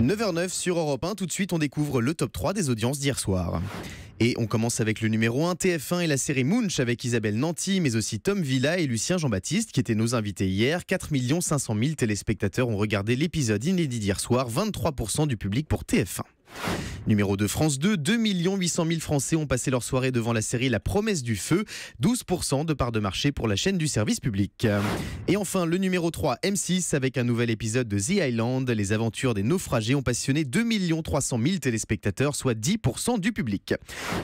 9h09 sur Europe 1. Tout de suite, on découvre le top 3 des audiences d'hier soir. Et on commence avec le numéro 1, TF1 et la série Munch avec Isabelle Nanty, mais aussi Tom Villa et Lucien Jean-Baptiste qui étaient nos invités hier. 4 500 000 téléspectateurs ont regardé l'épisode inédit d'hier soir, 23% du public pour TF1. Numéro 2, France 2, 2 800 000 Français ont passé leur soirée devant la série La Promesse du Feu, 12% de part de marché pour la chaîne du service public. Et enfin, le numéro 3, M6, avec un nouvel épisode de The Island. Les aventures des naufragés ont passionné 2 300 000 téléspectateurs, soit 10% du public.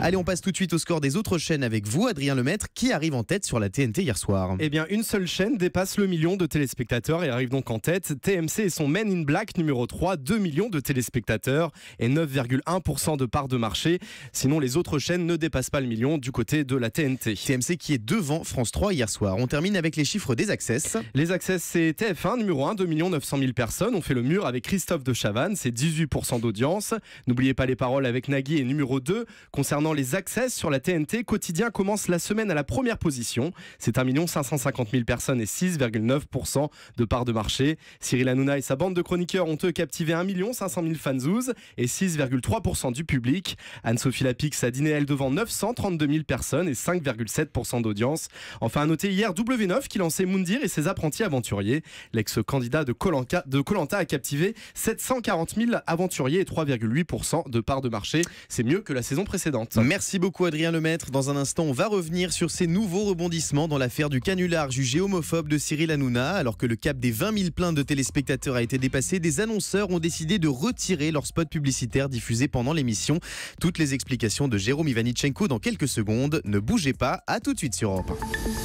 Allez, on passe tout de suite au score des autres chaînes avec vous, Adrien Lemaître, qui arrive en tête sur la TNT hier soir. Eh bien, une seule chaîne dépasse le million de téléspectateurs et arrive donc en tête. TMC et son Men in Black, numéro 3, 2 millions de téléspectateurs et 9,1% de part de marché. Sinon, les autres chaînes ne dépassent pas le million du côté de la TNT. TMC qui est devant France 3 hier soir. On termine avec les chiffres des Access. Les Access, c'est TF1, numéro 1, 2 900 000 personnes. On fait le mur avec Christophe de Chavannes, c'est 18% d'audience. N'oubliez pas les paroles avec Nagui et numéro 2. Concernant les Access sur la TNT, Quotidien commence la semaine à la première position. C'est 1 550 000 personnes et 6,9% de part de marché. Cyril Hanouna et sa bande de chroniqueurs ont eux captivé 1 500 000 fanzouz et 6,3% du public. Anne-Sophie Lapix a dîné elle devant 932 000 personnes et 5,7% d'audience. Enfin à noter hier W9 qui lançait Moundir et ses apprentis aventuriers. L'ex-candidat de Koh-Lanta a captivé 740 000 aventuriers et 3,8% de part de marché. C'est mieux que la saison précédente. Merci beaucoup Adrien Lemaître. Dans un instant, on va revenir sur ces nouveaux rebondissements dans l'affaire du canular jugé homophobe de Cyril Hanouna. Alors que le cap des 20 000 plaintes de téléspectateurs a été dépassé, des annonceurs ont décidé de retirer leur spot publicitaire diffusé pendant l'émission. Toutes les explications de Jérôme Ivanichenko dans quelques secondes. Ne bougez pas, à tout de suite sur Europe 1.